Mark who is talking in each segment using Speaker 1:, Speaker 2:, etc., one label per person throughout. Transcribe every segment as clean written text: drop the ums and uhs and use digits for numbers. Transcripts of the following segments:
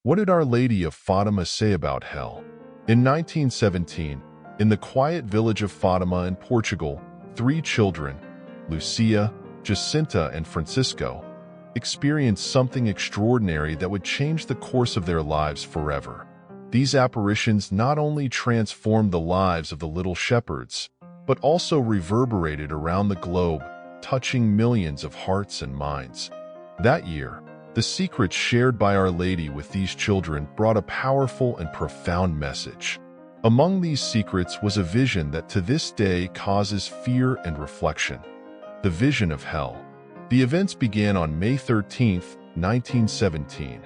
Speaker 1: What did Our Lady of Fatima say about hell? In 1917, in the quiet village of Fatima in Portugal, 3 children, Lucia, Jacinta, and Francisco, experienced something extraordinary that would change the course of their lives forever. These apparitions not only transformed the lives of the little shepherds, but also reverberated around the globe, touching millions of hearts and minds. That year, the secrets shared by Our Lady with these children brought a powerful and profound message. Among these secrets was a vision that to this day causes fear and reflection: the vision of hell. The events began on May 13, 1917,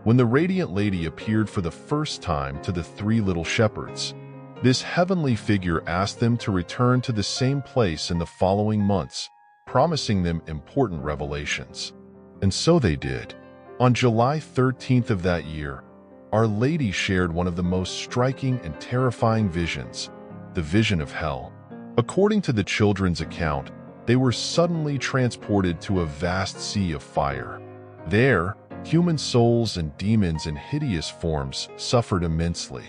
Speaker 1: when the Radiant Lady appeared for the first time to the 3 little shepherds. This heavenly figure asked them to return to the same place in the following months, promising them important revelations. And so they did. On July 13th of that year, Our Lady shared one of the most striking and terrifying visions, the vision of hell. According to the children's account, they were suddenly transported to a vast sea of fire. There, human souls and demons in hideous forms suffered immensely.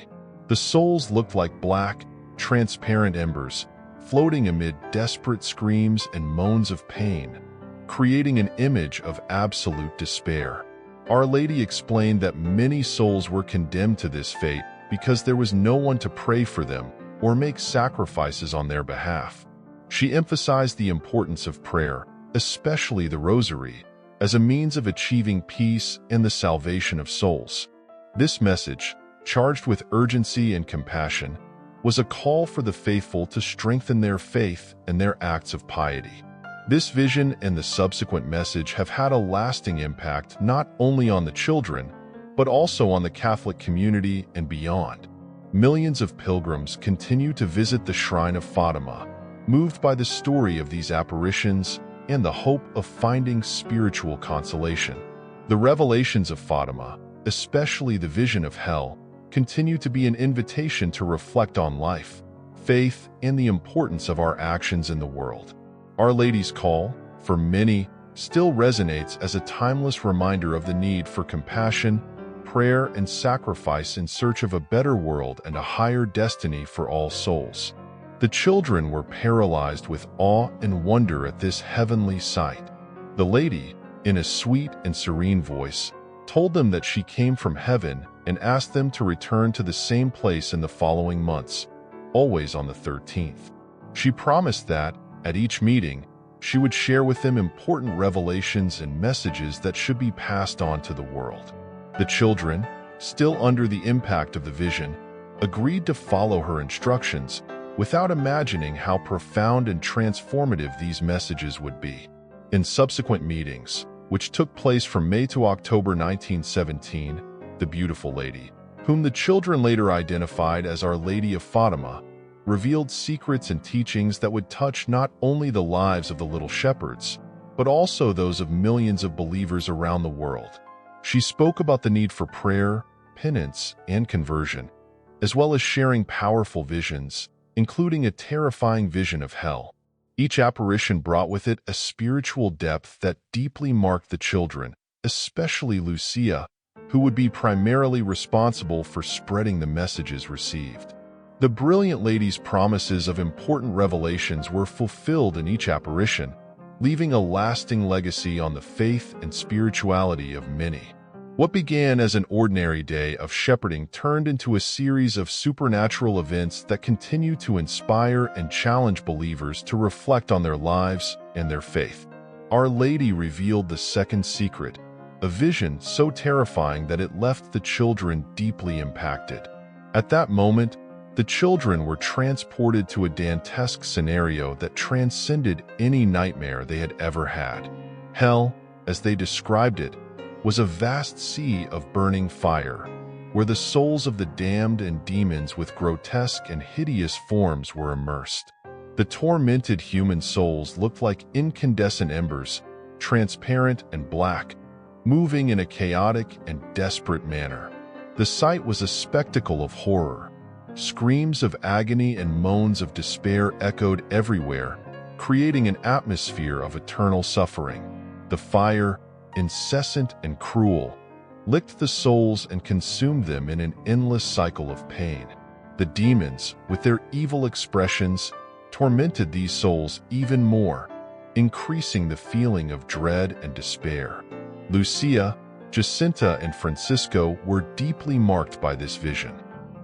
Speaker 1: The souls looked like black, transparent embers, floating amid desperate screams and moans of pain, creating an image of absolute despair. Our Lady explained that many souls were condemned to this fate because there was no one to pray for them or make sacrifices on their behalf. She emphasized the importance of prayer, especially the Rosary, as a means of achieving peace and the salvation of souls. This message, charged with urgency and compassion, was a call for the faithful to strengthen their faith and their acts of piety. This vision and the subsequent message have had a lasting impact not only on the children, but also on the Catholic community and beyond. Millions of pilgrims continue to visit the Shrine of Fatima, moved by the story of these apparitions and the hope of finding spiritual consolation. The revelations of Fatima, especially the vision of hell, continue to be an invitation to reflect on life, faith, and the importance of our actions in the world. Our Lady's call, for many, still resonates as a timeless reminder of the need for compassion, prayer, and sacrifice in search of a better world and a higher destiny for all souls. The children were paralyzed with awe and wonder at this heavenly sight. The Lady, in a sweet and serene voice, told them that she came from heaven and asked them to return to the same place in the following months, always on the 13th. She promised that, at each meeting, she would share with them important revelations and messages that should be passed on to the world. The children, still under the impact of the vision, agreed to follow her instructions without imagining how profound and transformative these messages would be. In subsequent meetings, which took place from May to October 1917, the beautiful lady, whom the children later identified as Our Lady of Fatima, revealed secrets and teachings that would touch not only the lives of the little shepherds, but also those of millions of believers around the world. She spoke about the need for prayer, penance, and conversion, as well as sharing powerful visions, including a terrifying vision of hell. Each apparition brought with it a spiritual depth that deeply marked the children, especially Lucia, who would be primarily responsible for spreading the messages received. The brilliant lady's promises of important revelations were fulfilled in each apparition, leaving a lasting legacy on the faith and spirituality of many. What began as an ordinary day of shepherding turned into a series of supernatural events that continue to inspire and challenge believers to reflect on their lives and their faith. Our Lady revealed the second secret, a vision so terrifying that it left the children deeply impacted. At that moment, the children were transported to a dantesque scenario that transcended any nightmare they had ever had. Hell, as they described it, was a vast sea of burning fire, where the souls of the damned and demons with grotesque and hideous forms were immersed. The tormented human souls looked like incandescent embers, transparent and black, moving in a chaotic and desperate manner. The sight was a spectacle of horror. Screams of agony and moans of despair echoed everywhere, creating an atmosphere of eternal suffering. The fire, incessant and cruel, licked the souls and consumed them in an endless cycle of pain. The demons, with their evil expressions, tormented these souls even more, increasing the feeling of dread and despair. Lucia, Jacinta, and Francisco were deeply marked by this vision.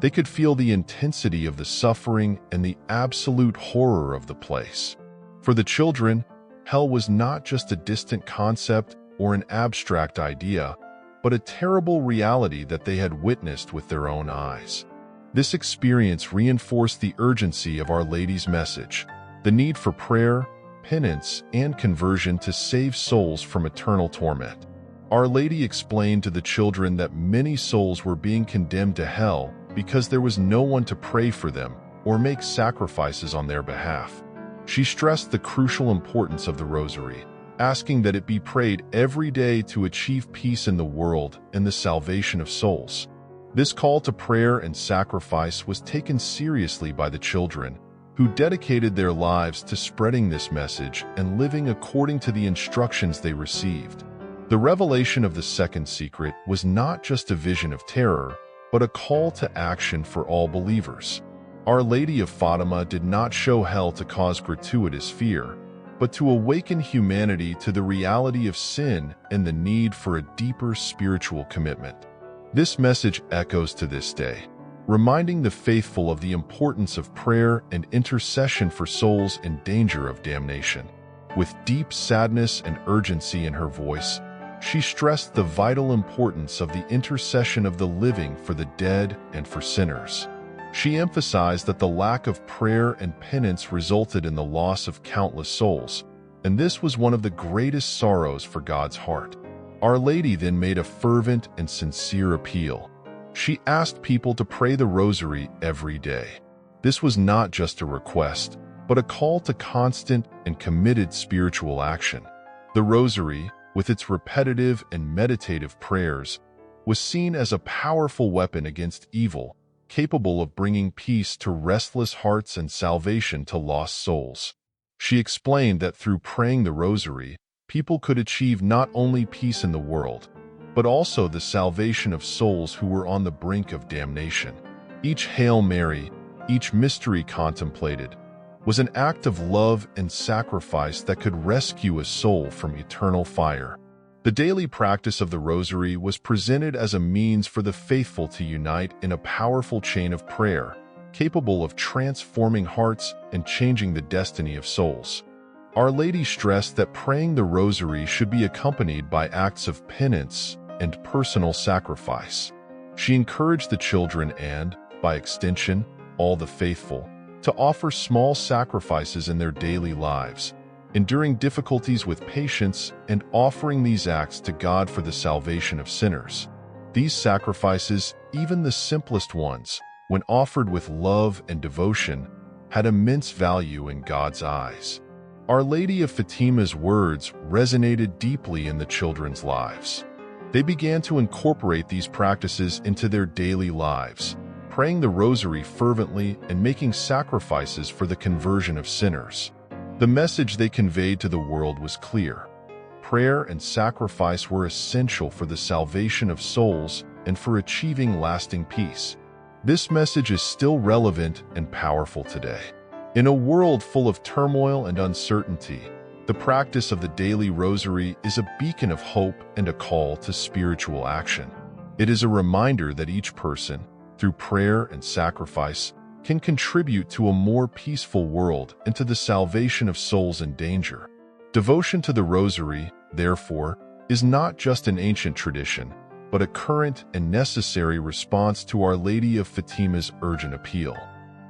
Speaker 1: They could feel the intensity of the suffering and the absolute horror of the place. For the children, hell was not just a distant concept or an abstract idea, but a terrible reality that they had witnessed with their own eyes. This experience reinforced the urgency of Our Lady's message, the need for prayer, penance, and conversion to save souls from eternal torment. Our Lady explained to the children that many souls were being condemned to hell because there was no one to pray for them or make sacrifices on their behalf. She stressed the crucial importance of the Rosary, asking that it be prayed every day to achieve peace in the world and the salvation of souls. This call to prayer and sacrifice was taken seriously by the children, who dedicated their lives to spreading this message and living according to the instructions they received. The revelation of the second secret was not just a vision of terror, but a call to action for all believers. Our Lady of Fatima did not show hell to cause gratuitous fear, but to awaken humanity to the reality of sin and the need for a deeper spiritual commitment. This message echoes to this day, reminding the faithful of the importance of prayer and intercession for souls in danger of damnation. With deep sadness and urgency in her voice, she stressed the vital importance of the intercession of the living for the dead and for sinners. She emphasized that the lack of prayer and penance resulted in the loss of countless souls, and this was one of the greatest sorrows for God's heart. Our Lady then made a fervent and sincere appeal. She asked people to pray the Rosary every day. This was not just a request, but a call to constant and committed spiritual action. The Rosary, with its repetitive and meditative prayers, was seen as a powerful weapon against evil, capable of bringing peace to restless hearts and salvation to lost souls. She explained that through praying the Rosary, people could achieve not only peace in the world, but also the salvation of souls who were on the brink of damnation. Each Hail Mary, each mystery contemplated, was an act of love and sacrifice that could rescue a soul from eternal fire. The daily practice of the Rosary was presented as a means for the faithful to unite in a powerful chain of prayer, capable of transforming hearts and changing the destiny of souls. Our Lady stressed that praying the Rosary should be accompanied by acts of penance and personal sacrifice. She encouraged the children and, by extension, all the faithful, to offer small sacrifices in their daily lives, enduring difficulties with patience and offering these acts to God for the salvation of sinners. These sacrifices, even the simplest ones, when offered with love and devotion, had immense value in God's eyes. Our Lady of Fatima's words resonated deeply in the children's lives. They began to incorporate these practices into their daily lives, praying the Rosary fervently and making sacrifices for the conversion of sinners. The message they conveyed to the world was clear. Prayer and sacrifice were essential for the salvation of souls and for achieving lasting peace. This message is still relevant and powerful today. In a world full of turmoil and uncertainty, the practice of the daily Rosary is a beacon of hope and a call to spiritual action. It is a reminder that each person, through prayer and sacrifice, can contribute to a more peaceful world and to the salvation of souls in danger. Devotion to the Rosary, therefore, is not just an ancient tradition, but a current and necessary response to Our Lady of Fatima's urgent appeal.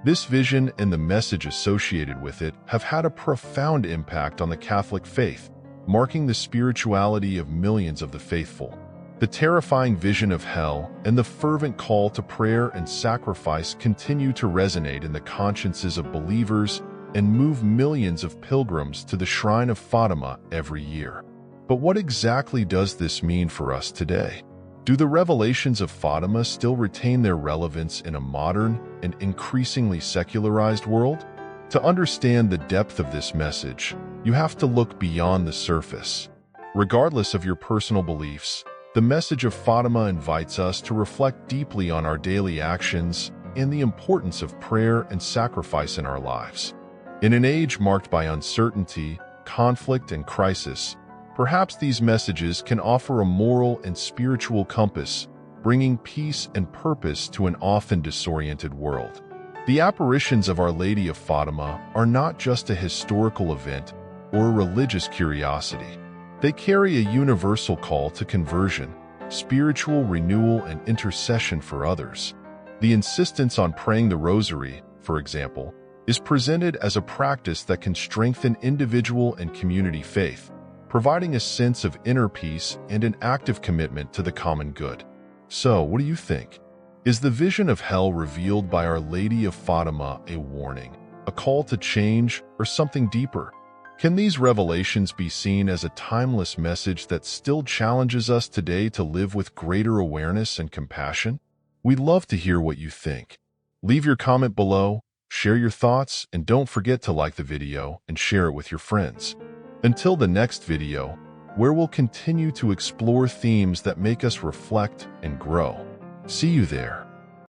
Speaker 1: This vision and the message associated with it have had a profound impact on the Catholic faith, marking the spirituality of millions of the faithful. The terrifying vision of hell and the fervent call to prayer and sacrifice continue to resonate in the consciences of believers and move millions of pilgrims to the shrine of Fatima every year. But what exactly does this mean for us today? Do the revelations of Fatima still retain their relevance in a modern and increasingly secularized world? To understand the depth of this message, you have to look beyond the surface. Regardless of your personal beliefs, The message of Fatima invites us to reflect deeply on our daily actions and the importance of prayer and sacrifice in our lives. In an age marked by uncertainty, conflict, and crisis, perhaps these messages can offer a moral and spiritual compass, bringing peace and purpose to an often disoriented world. The apparitions of Our Lady of Fatima are not just a historical event or a religious curiosity. They carry a universal call to conversion, spiritual renewal, and intercession for others. The insistence on praying the rosary, for example, is presented as a practice that can strengthen individual and community faith, providing a sense of inner peace and an active commitment to the common good. So, what do you think? Is the vision of hell revealed by Our Lady of Fatima a warning, a call to change, or something deeper? Can these revelations be seen as a timeless message that still challenges us today to live with greater awareness and compassion? We'd love to hear what you think. Leave your comment below, share your thoughts, and don't forget to like the video and share it with your friends. Until the next video, where we'll continue to explore themes that make us reflect and grow. See you there.